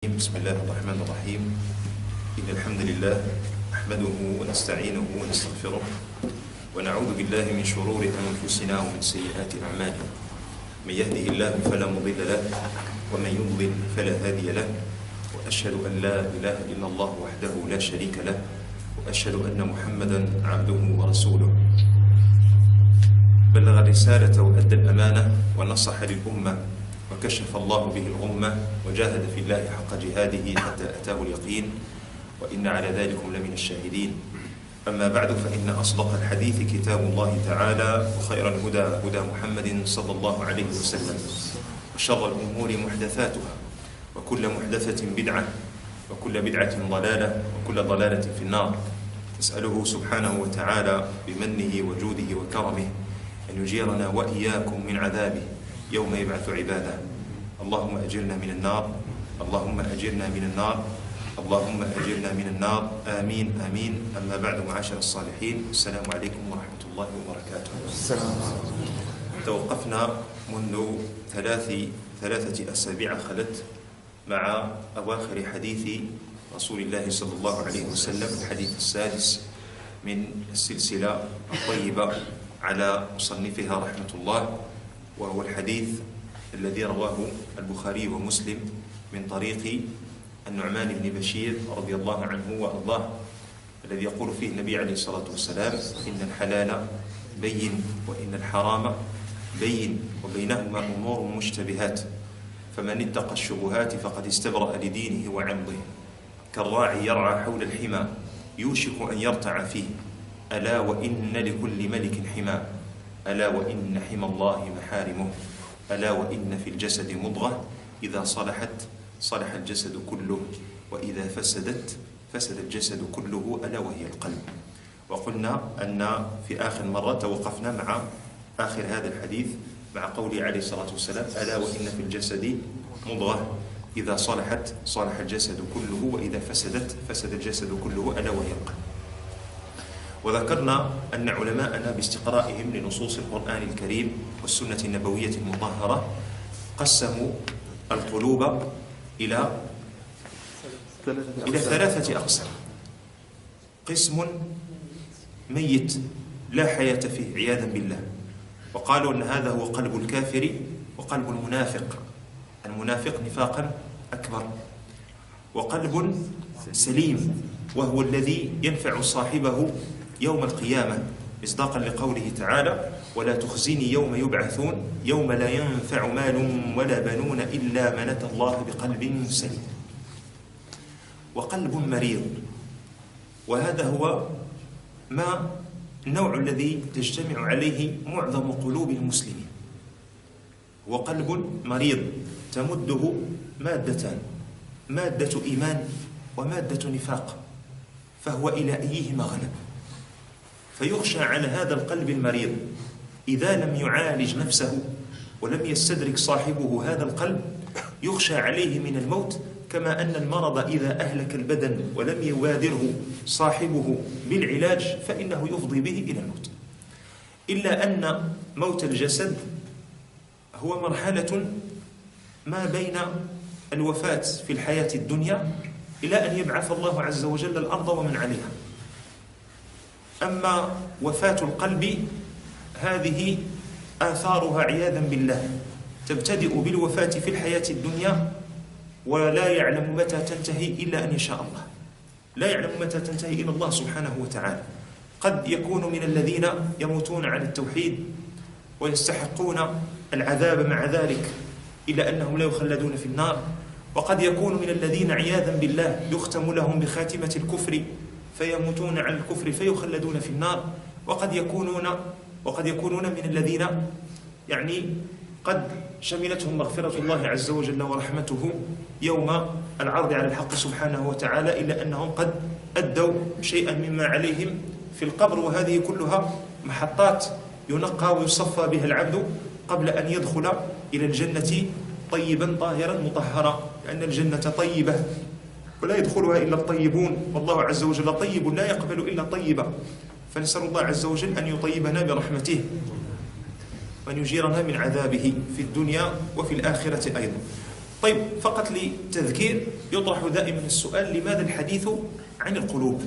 بسم الله الرحمن الرحيم. إن الحمد لله نحمده ونستعينه ونستغفره ونعوذ بالله من شرور أنفسنا ومن سيئات أعمالنا. من يهده الله فلا مضل له ومن يضلل فلا هادي له، وأشهد أن لا إله إلا الله وحده لا شريك له، وأشهد أن محمدا عبده ورسوله. بلغ الرسالة وأدى الأمانة ونصح للأمة وكشف الله به الغمة وجاهد في الله حق جهاده حتى أتاه اليقين، وإن على ذلك لمن الشاهدين. أما بعد، فإن أصدق الحديث كتاب الله تعالى، وخير الهدى هدى محمد صلى الله عليه وسلم، وشر الأمور محدثاتها، وكل محدثة بدعة، وكل بدعة ضلالة، وكل ضلالة في النار. نسأله سبحانه وتعالى بمنه وجوده وكرمه أن يجيرنا وإياكم من عذابه يوم يبعث عباده. اللهم أجرنا من النار، اللهم أجرنا من النار، اللهم أجرنا من النار، آمين آمين. أما بعد، معاشر الصالحين، السلام عليكم ورحمة الله وبركاته. توقفنا منذ ثلاثة أسابيع خلت مع أواخر حديث رسول الله صلى الله عليه وسلم، الحديث السادس من السلسلة الطيبة على مصنفها رحمة الله، وهو الحديث الذي رواه البخاري ومسلم من طريق النعمان بن بشير رضي الله عنه وأرضاه، الذي يقول فيه النبي عليه الصلاة والسلام: إن الحلال بين وإن الحرام بين وبينهما أمور مشتبهات، فمن اتقى الشبهات فقد استبرأ لدينه وعرضه، كالراعي يرعى حول الحمى يوشك أن يرتع فيه، ألا وإن لكل ملك حمى، ألا وإن حمى الله محارمه، ألا وإن في الجسد مضغة إذا صلحت صلح الجسد كله، وإذا فسدت فسد الجسد كله، ألا وهي القلب. وقلنا أن في آخر مرة توقفنا مع آخر هذا الحديث مع قوله عليه الصلاة والسلام: ألا وإن في الجسد مضغة إذا صلحت صلح الجسد كله، وإذا فسدت فسد الجسد كله، ألا وهي القلب. وذكرنا أن علماءنا باستقرائهم لنصوص القرآن الكريم والسنة النبوية المطهرة قسموا القلوب إلى ثلاثة أقسام: قسم ميت لا حياة فيه عياذا بالله، وقالوا أن هذا هو قلب الكافر وقلب المنافق، المنافق نفاقا أكبر، وقلب سليم وهو الذي ينفع صاحبه يوم القيامة، مصداقا لقوله تعالى: ولا تخزني يوم يبعثون يوم لا ينفع مال ولا بنون إلا من أتى الله بقلب سليم. وقلب مريض، وهذا هو ما النوع الذي تجتمع عليه معظم قلوب المسلمين، هو قلب مريض تمده مادتان: مادة إيمان ومادة نفاق، فهو إلى أيهما غلب. فيخشى على هذا القلب المريض إذا لم يعالج نفسه ولم يستدرك صاحبه هذا القلب، يخشى عليه من الموت، كما أن المرض إذا أهلك البدن ولم يبادره صاحبه بالعلاج فإنه يفضي به إلى الموت. إلا أن موت الجسد هو مرحلة ما بين الوفاة في الحياة الدنيا إلى أن يبعث الله عز وجل الأرض ومن عليها. أما وفاة القلب هذه آثارها عياذا بالله تبتدئ بالوفاة في الحياة الدنيا، ولا يعلم متى تنتهي إلا أن يشاء الله، لا يعلم متى تنتهي إلا الله سبحانه وتعالى. قد يكون من الذين يموتون على التوحيد ويستحقون العذاب مع ذلك إلا أنهم لا يخلدون في النار، وقد يكون من الذين عياذا بالله يختم لهم بخاتمة الكفر فيموتون على الكفر فيخلدون في النار، وقد يكونون من الذين قد شملتهم مغفرة الله عز وجل ورحمته يوم العرض على الحق سبحانه وتعالى، إلا أنهم قد أدوا شيئا مما عليهم في القبر، وهذه كلها محطات ينقى ويصفى بها العبد قبل أن يدخل إلى الجنة طيبا طاهرا مطهرا، لأن الجنة طيبة ولا يدخلها إلا الطيبون، والله عز وجل طيب لا يقبل إلا طيبا. فنسأل الله عز وجل أن يطيبنا برحمته وأن يجيرنا من عذابه في الدنيا وفي الآخرة أيضا. طيب، فقط لتذكير يطرح دائما السؤال: لماذا الحديث عن القلوب؟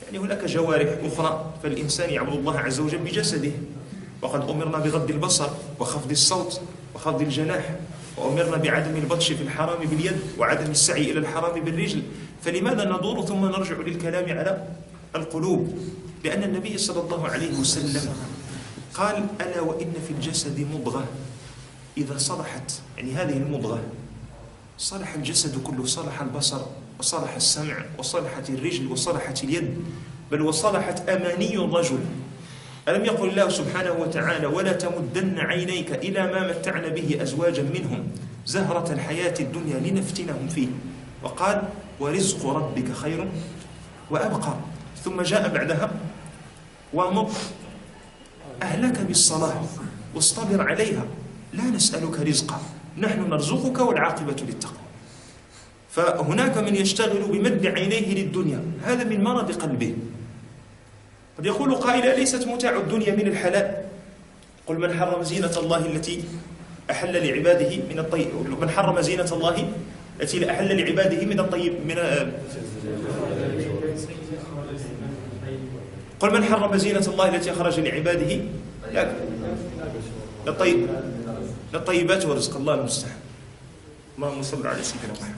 يعني هناك جوارح أخرى، فالإنسان يعبد الله عز وجل بجسده، وقد أمرنا بغض البصر وخفض الصوت وخفض الجناح، وأمرنا بعدم البطش في الحرام باليد وعدم السعي إلى الحرام بالرجل. فلماذا ندور ثم نرجع للكلام على القلوب؟ لأن النبي صلى الله عليه وسلم قال: ألا وإن في الجسد مضغة إذا صلحت، يعني هذه المضغة صلح الجسد كله، صلح البصر وصلح السمع وصلحت الرجل وصلحت اليد، بل وصلحت أماني الرجل. ألم يقل الله سبحانه وتعالى: ولا تمدن عينيك إلى ما متعنا به أزواجا منهم زهرة الحياة الدنيا لنفتنهم فيه، وقال: ورزق ربك خير وأبقى. ثم جاء بعدها: وامر أهلك بالصلاة واصطبر عليها لا نسألك رزقا نحن نرزقك والعاقبة للتقوى. فهناك من يشتغل بمد عينيه للدنيا، هذا من مرض قلبه. قد يقول قائل: ليست متاع الدنيا من الحلال؟ قل: من حرم زينة الله التي أحل لعباده من الطيب، من حرم زينة الله التي أحل لعباده من الطيب قل: من حرم زينة الله التي أخرج لعباده للطيبات ورزق الله المستحيل. اللهم صل على سيدنا محمد.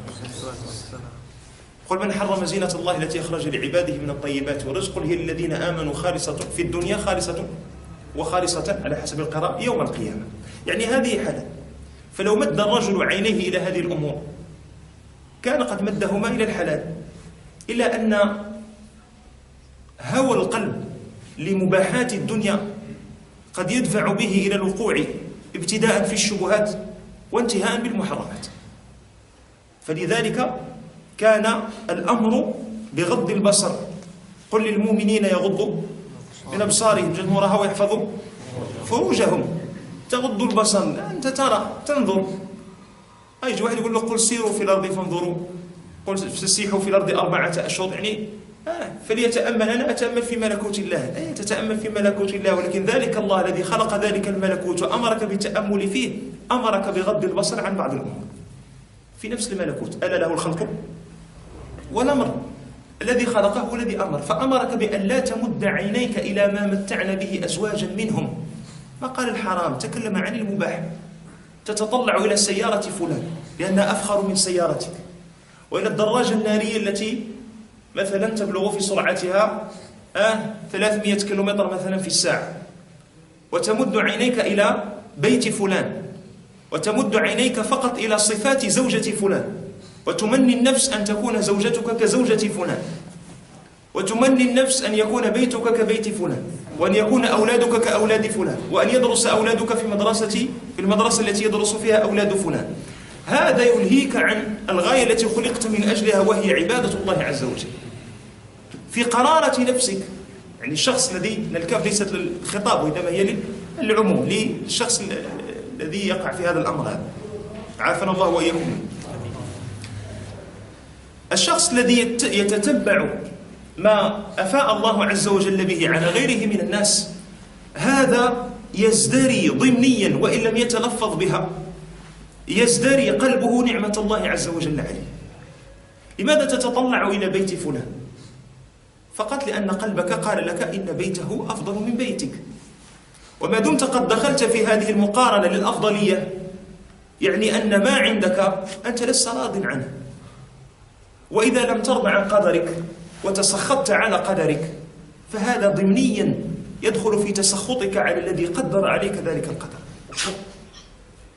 قل: من حرم زينة الله التي أخرج لعباده من الطيبات ورزق هي الذين آمنوا خالصة في الدنيا، خالصة وخالصة على حسب القراءة يوم القيامة. يعني هذه حالة. فلو مد الرجل عينيه إلى هذه الأمور كان قد مدهما إلى الحلال، إلا أن هوى القلب لمباحات الدنيا قد يدفع به إلى الوقوع ابتداء في الشبهات وانتهاء بالمحرمات. فلذلك كان الأمر بغض البصر. قل للمؤمنين يغضوا من أبصارهم جمهورها ويحفظوا فروجهم. تغض البصر، أنت ترى تنظر. يجي واحد يقول له: قل سيروا في الأرض فانظروا، قل فسيحوا في الأرض 4 أشهر. يعني فليتأمل. أنا أتأمل في ملكوت الله. تتأمل في ملكوت الله، ولكن ذلك الله الذي خلق ذلك الملكوت وأمرك بالتأمل فيه أمرك بغض البصر عن بعض الأمور في نفس الملكوت. ألا له الخلق والأمر؟ الذي خلقه هو الذي أمر، فأمرك بأن لا تمد عينيك إلى ما متعنا به أزواجا منهم. ما قال الحرام، تكلم عن المباح. تتطلع إلى سيارة فلان لأنها أفخر من سيارتك، وإلى الدراجة النارية التي مثلا تبلغ في سرعتها 300 كيلومتر مثلا في الساعة، وتمد عينيك إلى بيت فلان، وتمد عينيك فقط إلى صفات زوجة فلان، وتمني النفس أن تكون زوجتك كزوجة فلان، وتمني النفس أن يكون بيتك كبيت فلان، وأن يكون أولادك كأولاد فلان، وأن يدرس أولادك في المدرسة التي يدرس فيها أولاد فلان. هذا يلهيك عن الغاية التي خلقت من أجلها، وهي عبادة الله عز وجل في قرارة نفسك. يعني الشخص الذي الكاف ليست للخطاب وإنما هي للعموم، للشخص الذي يقع في هذا الأمر هذا، عافنا الله وإياكم. الشخص الذي يتتبع ما أفاء الله عز وجل به على غيره من الناس، هذا يزدري ضمنيا وإن لم يتلفظ بها، يزدري قلبه نعمة الله عز وجل عليه. لماذا تتطلع إلى بيت فلان؟ فقط لأن قلبك قال لك إن بيته أفضل من بيتك. وما دمت قد دخلت في هذه المقارنة للأفضلية، يعني أن ما عندك أنت لست راض عنه. وإذا لم ترضى عن قدرك وتسخطت على قدرك، فهذا ضمنيا يدخل في تسخطك على الذي قدر عليك ذلك القدر.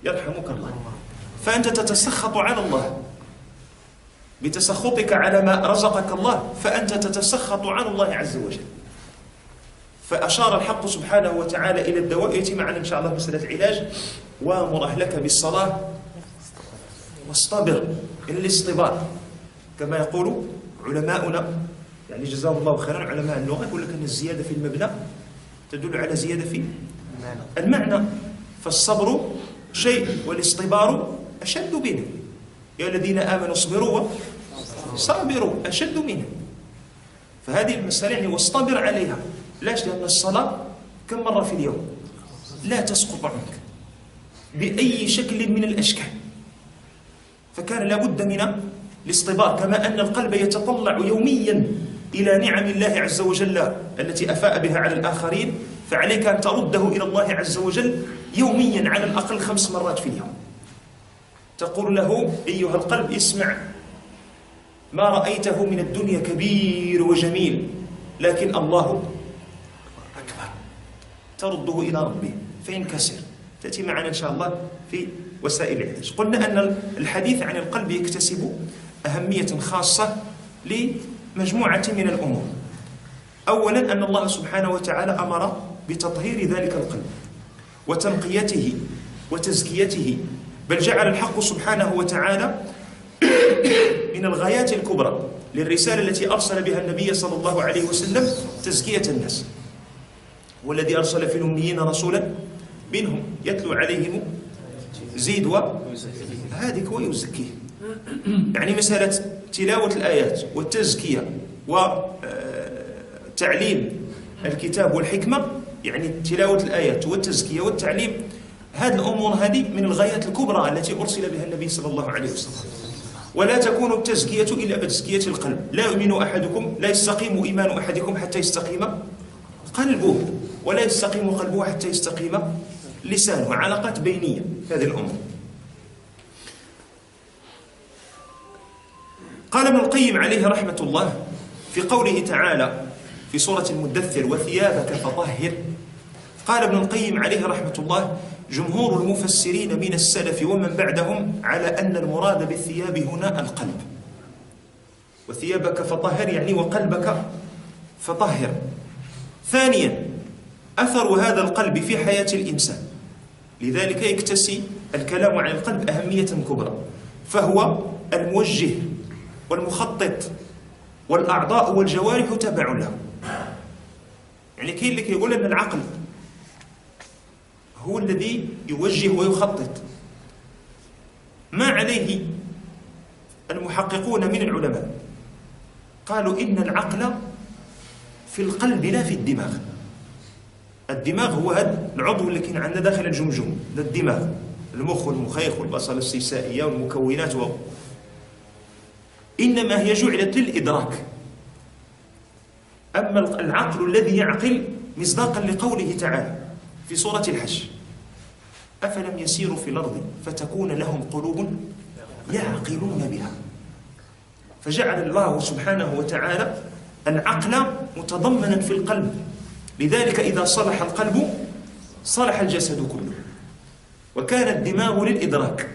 يرحمك الله. فأنت تتسخط على الله بتسخطك على ما رزقك الله، فأنت تتسخط على الله عز وجل. فأشار الحق سبحانه وتعالى إلى الدواء. يأتي معنا إن شاء الله مسألة علاج: وامر أهلك بالصلاة واصطبر. الاصطبار كما يقول علماؤنا، يعني جزاهم الله خيرا، علماء اللغة، يقول لك أن الزيادة في المبنى تدل على زيادة في المعنى. فالصبر شيء والاصطبار أشد منه. يا الذين آمنوا اصبروا وصابروا أشد منه. فهذه المسألة يعني واصطبر عليها. ليش؟ لأن الصلاة كم مرة في اليوم لا تسقط عنك بأي شكل من الأشكال. فكان لابد من الاصطبار. كما أن القلب يتطلع يوميا إلى نعم الله عز وجل التي أفاء بها على الآخرين، فعليك أن ترده إلى الله عز وجل يوميا على الأقل 5 مرات في اليوم. تقول له: أيها القلب اسمع، ما رأيته من الدنيا كبير وجميل، لكن الله أكبر. ترده إلى ربه فينكسر. تأتي معنا إن شاء الله في وسائل العلاج. قلنا أن الحديث عن القلب يكتسب أهمية خاصة لمجموعة من الأمور. أولا أن الله سبحانه وتعالى أمر بتطهير ذلك القلب وتنقيته وتزكيته، بل جعل الحق سبحانه وتعالى من الغايات الكبرى للرسالة التي أرسل بها النبي صلى الله عليه وسلم تزكية الناس. والذي أرسل في الأميين رسولا منهم يتلو عليهم زيد هذيك ويزكيه. يعني مسألة تلاوة الآيات والتزكية وتعليم الكتاب والحكمة، يعني تلاوة الآيات والتزكية والتعليم، هذه الأمور هذه من الغايات الكبرى التي أرسل بها النبي صلى الله عليه وسلم. ولا تكون التزكية إلا بتزكية القلب. لا يؤمن أحدكم، لا يستقيم إيمان أحدكم حتى يستقيم قلبه، ولا يستقيم قلبه حتى يستقيم لسانه. علاقات بينية هذه الأمور. قال ابن القيم عليه رحمة الله في قوله تعالى في سورة المدثر: وثيابك فطهر. قال ابن القيم عليه رحمة الله: جمهور المفسرين من السلف ومن بعدهم على أن المراد بالثياب هنا القلب. وثيابك فطهر يعني وقلبك فطهر. ثانيا أثر هذا القلب في حياة الإنسان، لذلك يكتسي الكلام عن القلب أهمية كبرى، فهو الموجه والمخطط، والأعضاء والجوارح تبع له. يعني كاين اللي كيقول أن العقل هو الذي يوجه ويخطط. ما عليه المحققون من العلماء؟ قالوا إن العقل في القلب لا في الدماغ. الدماغ هو هذا العضو اللي كاين عندنا داخل الجمجمة، ده الدماغ، المخ والمخيخ والبصل السيسائية والمكونات إنما هي جعلت للإدراك. أما العقل الذي يعقل مصداقا لقوله تعالى في سورة الحج: أفلم يسيروا في الأرض فتكون لهم قلوب يعقلون بها. فجعل الله سبحانه وتعالى العقل متضمنا في القلب، لذلك إذا صلح القلب صلح الجسد كله. وكان الدماغ للإدراك.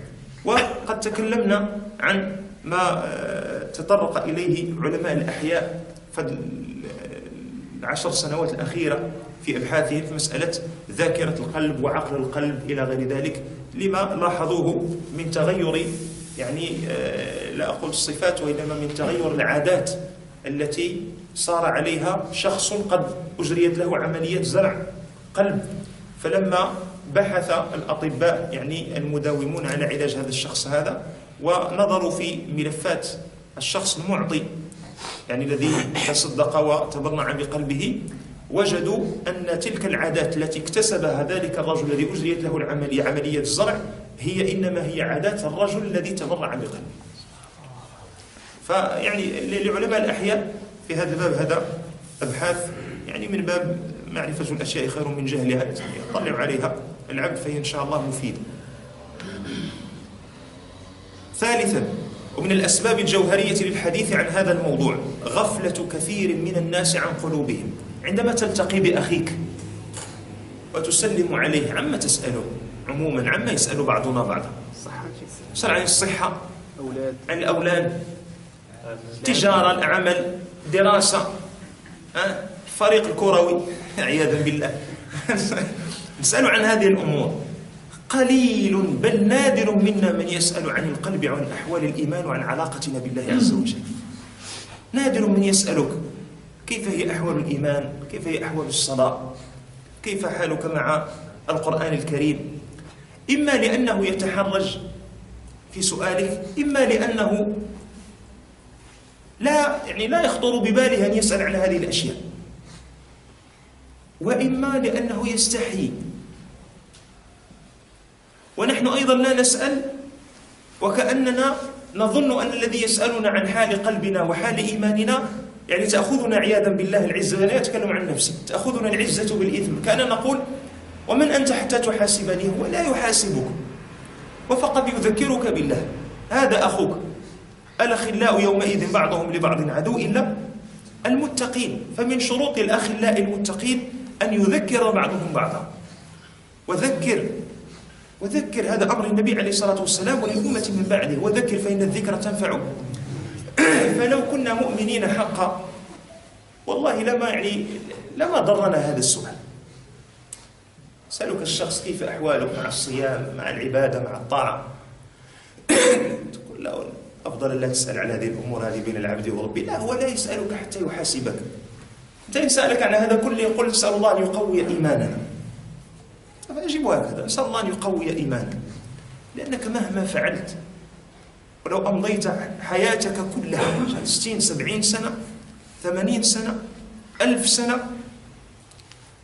وقد تكلمنا عن ما تطرق إليه علماء الأحياء في 10 سنوات الأخيرة في أبحاثهم في مسألة ذاكرة القلب وعقل القلب إلى غير ذلك، لما لاحظوه من تغير، يعني لا أقول الصفات وإنما من تغير العادات التي صار عليها شخص قد أجريت له عملية زرع قلب. فلما بحث الأطباء يعني المداومون على علاج هذا الشخص هذا ونظروا في ملفات الشخص المعطي، يعني الذي تصدق وتبرع بقلبه، وجدوا أن تلك العادات التي اكتسبها ذلك الرجل الذي أجريت له العملية، عملية الزرع، هي إنما هي عادات الرجل الذي تبرع بقلبه. فيعني لعلماء الأحياء في هذا الباب هذا أبحاث، يعني من باب معرفة الأشياء خير من جهلها، يطلع عليها العبد فهي إن شاء الله مفيدة. ثالثا، ومن الأسباب الجوهرية للحديث عن هذا الموضوع، غفلة كثير من الناس عن قلوبهم. عندما تلتقي بأخيك وتسلم عليه، عما تسأله عموما، عما يسأل بعضنا بعضا، سأل عن الصحة، عن الأولاد، تجارة، العمل، دراسة، الفريق الكروي عياذا بالله نسأل عن هذه الأمور. قليل بل نادر منا من يسأل عن القلب وعن أحوال الإيمان وعن علاقتنا بالله عز وجل. نادر من يسألك كيف هي أحوال الإيمان، كيف هي أحوال الصلاة، كيف حالك مع القرآن الكريم، إما لأنه يتحرج في سؤالك، إما لأنه لا يخطر بباله أن يسأل عن هذه الأشياء، وإما لأنه يستحي. ونحن أيضا لا نسأل وكأننا نظن أن الذي يسألنا عن حال قلبنا وحال إيماننا يعني تأخذنا عياذا بالله العزة، لا أتكلم عن نفسي، تأخذنا العزة بالإثم، كان نقول ومن أنت حتى تحاسبني؟ هو لا يحاسبك وفقط يذكرك بالله، هذا أخوك. الأخلاء يومئذ بعضهم لبعض عدو إلا المتقين. فمن شروط الأخلاء المتقين أن يذكر بعضهم بعضا. وذكر هذا أمر النبي عليه الصلاة والسلام والأمة من بعده، وذكر فإن الذكر تنفع. فلو كنا مؤمنين حقا والله لما ضرنا هذا السؤال. سألك الشخص كيف أحوالك مع الصيام، مع العبادة، مع الطاعة، تقول له أفضل لا تسأل على هذه الأمور، هذه بين العبد وربه. لا، هو لا يسألك حتى يحاسبك. أنت إن سألك عن هذا كله يقول نسأل الله أن يقوي إيماننا، فأجيب هكذا، نسأل الله أن يقوي إيماننا، لأنك مهما فعلت ولو أمضيت حياتك كلها 60 70 سنة 80 سنة 1000 سنة،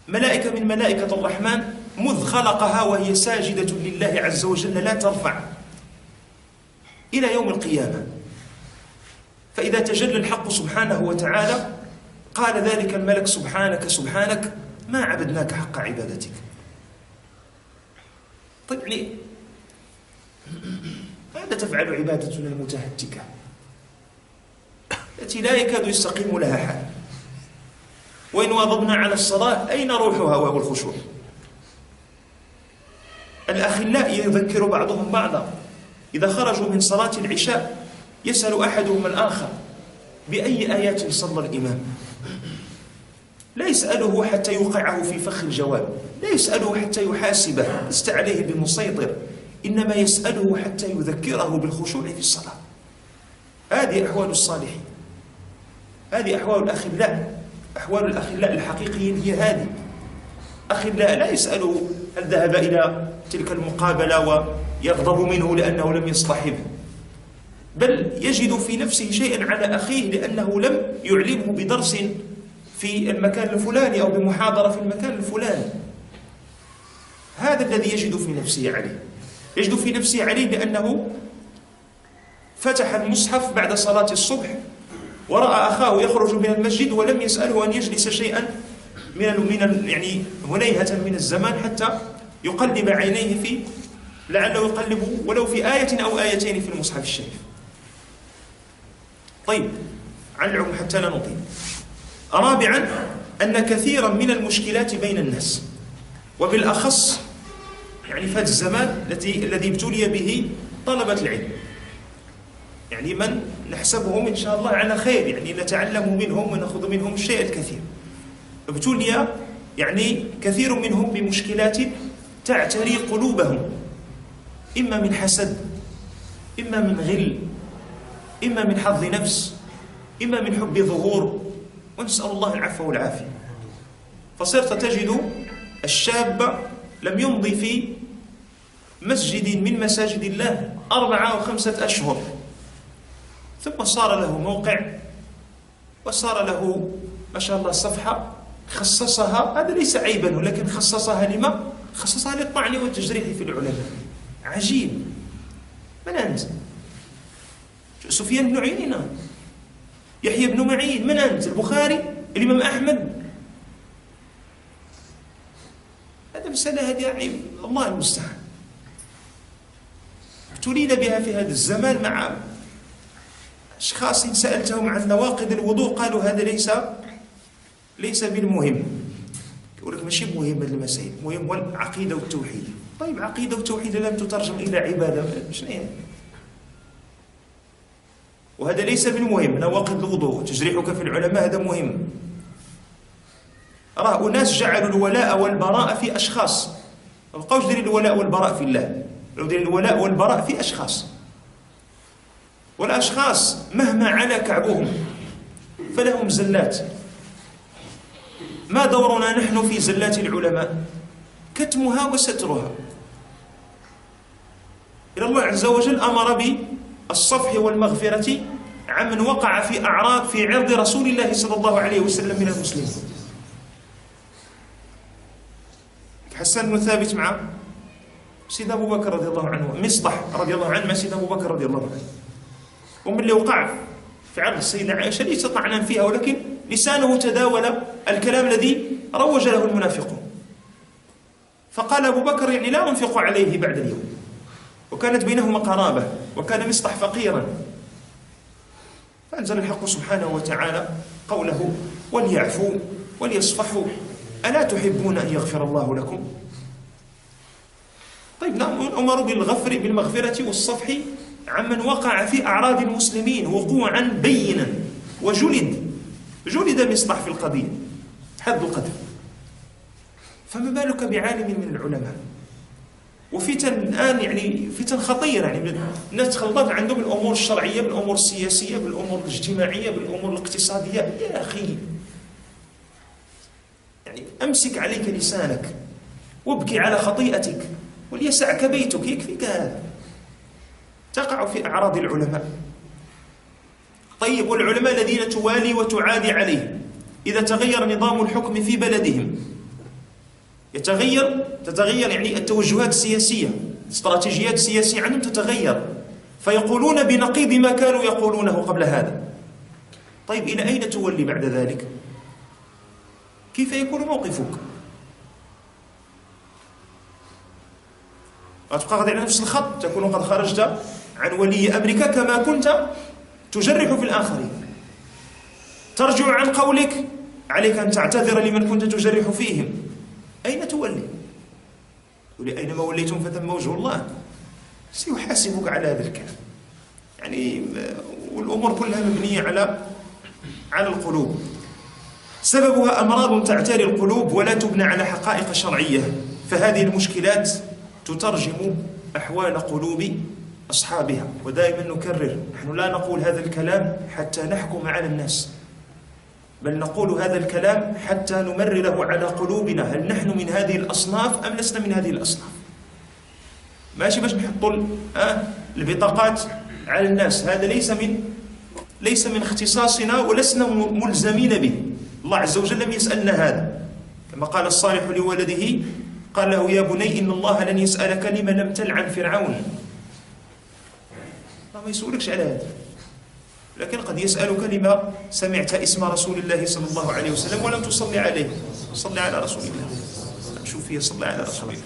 ملائكة من ملائكة الرحمن مذ خلقها وهي ساجدة لله عز وجل لا ترفع إلى يوم القيامة. فإذا تجلى الحق سبحانه وتعالى قال ذلك الملك سبحانك سبحانك ما عبدناك حق عبادتك. طيب يعني ماذا تفعل عبادتنا المتهتكة التي لا يكاد يستقيم لها حال؟ وإن واظبنا على الصلاة أين روحها وهو الخشوع؟ الأخلاء يذكر بعضهم بعضا. إذا خرجوا من صلاة العشاء يسأل أحدهم الآخر بأي آيات صلى الإمام. لا يسأله حتى يوقعه في فخ الجواب، لا يسأله حتى يحاسبه لست عليه بمسيطر، إنما يسأله حتى يذكره بالخشوع في الصلاة. هذه أحوال الصالحين، هذه أحوال الأخلاء. أحوال الأخلاء الحقيقيين هي هذه. أخلاء لا يسأله هل ذهب إلى تلك المقابلة ويغضب منه لأنه لم يصطحبه، بل يجد في نفسه شيئا على أخيه لأنه لم يعلمه بدرس في المكان الفلاني أو بمحاضرة في المكان الفلاني. هذا الذي يجد في نفسه عليه، يجد في نفسه عليه لأنه فتح المصحف بعد صلاة الصبح ورأى أخاه يخرج من المسجد ولم يسأله أن يجلس شيئا من يعني هنيهة من الزمان حتى يقلب عينيه في لعله يقلب ولو في آية أو آيتين في المصحف الشريف. طيب على العموم حتى لا نطيل. رابعا أن كثيرا من المشكلات بين الناس وبالأخص يعني في هذا الزمان الذي ابتلي به طلبة العلم، يعني من نحسبهم إن شاء الله على خير، يعني نتعلم منهم ونأخذ منهم الشيء الكثير، ابتلي يعني كثير منهم بمشكلات تعتري قلوبهم، إما من حسد، إما من غل، إما من حظ نفس، إما من حب ظهور، ونسأل الله العفو والعافية. فصرت تجد الشاب لم يمضي في مسجد من مساجد الله 4 أو 5 أشهر ثم صار له موقع وصار له ما شاء الله صفحة خصصها، هذا ليس عيبا ولكن خصصها لما؟ خصصها للطعن والتجريح في العلماء. عجيب. من أنت؟ سفيان بن عيينة، يحيى بن معين، من أنت؟ البخاري، الإمام أحمد. هذا مسألة هذه عيب، الله المستعان. ابتلينا بها في هذا الزمان مع أشخاص سألتهم عن نواقض الوضوء قالوا هذا ليس بالمهم. يقول لك ماشي مهم هذه المسائل، مهم هو العقيدة والتوحيد. طيب عقيدة وتوحيد لم تترجم إلى عبادة، شنو يعني؟ وهذا ليس بالمهم. نواقض الوضوء تجريحك في العلماء هذا مهم. راه أناس جعلوا الولاء والبراء في أشخاص، ما بقاوش دايرين الولاء والبراء في الله، لو دايرين الولاء والبراء في أشخاص، والأشخاص مهما علا كعبهم فلهم زلات. ما دورنا نحن في زلات العلماء؟ كتمها وسترها. إن الله عز وجل أمر بالصفح والمغفرة عمن وقع في عرض رسول الله صلى الله عليه وسلم من المسلمين. حسان بن ثابت مع سيدنا أبو بكر رضي الله عنه، مصطح رضي الله عنه مع سيدنا أبو بكر رضي الله عنه. ومن اللي وقع في عرض السيدة عائشة ليس طعنا فيها، ولكن لسانه تداول الكلام الذي روج له المنافقون. فقال أبو بكر يعني لا أنفق عليه بعد اليوم، وكانت بينهما قرابة، وكان مصطح فقيرا. فأنزل الحق سبحانه وتعالى قوله وليعفوا وليصفحوا ألا تحبون أن يغفر الله لكم؟ طيب نأمر بالمغفرة والصفح عمن وقع في أعراض المسلمين وقوعا بينا جلد مصطح في القضية حد القدر، فما بالك بعالم من العلماء؟ وفتن الآن يعني فتن خطيرة، يعني الناس تخلطت عندهم الأمور الشرعية بالأمور السياسية بالأمور الاجتماعية بالأمور الاقتصادية. يا أخي يعني أمسك عليك لسانك وابكي على خطيئتك وليسعك بيتك، يكفيك هذا. تقع في أعراض العلماء. طيب والعلماء الذين توالي وتعادي عليهم إذا تغير نظام الحكم في بلدهم تتغير يعني التوجهات السياسية، الاستراتيجيات السياسية عندهم تتغير، فيقولون بنقيض ما كانوا يقولونه قبل هذا. طيب إلى أين تولي بعد ذلك؟ كيف يكون موقفك؟ أتبقى غادي على نفس الخط، تكون قد خرجت عن ولي أمرك كما كنت تجرح في الآخرين. ترجع عن قولك، عليك أن تعتذر لمن كنت تجرح فيهم. أين تولي؟ ولأينما وليتم فثم وجه الله، سيحاسبك على هذا الكلام. يعني والأمور كلها مبنية على القلوب، سببها أمراض تعتري القلوب ولا تبنى على حقائق شرعية. فهذه المشكلات تترجم أحوال قلوب أصحابها. ودائما نكرر، نحن لا نقول هذا الكلام حتى نحكم على الناس، بل نقول هذا الكلام حتى نمرره على قلوبنا. هل نحن من هذه الأصناف أم لسنا من هذه الأصناف؟ ماشي باش نحطوا البطاقات على الناس، هذا ليس من اختصاصنا ولسنا ملزمين به. الله عز وجل لم يسألنا هذا، كما قال الصالح لولده، قال له يا بني إن الله لن يسألك لما لم تلعن فرعون. الله ما يسألكش على هذا، لكن قد يسألك لما سمعت اسم رسول الله صلى الله عليه وسلم ولم تصلي عليه. صلي على رسول الله. شوف فيه صلي على رسول الله.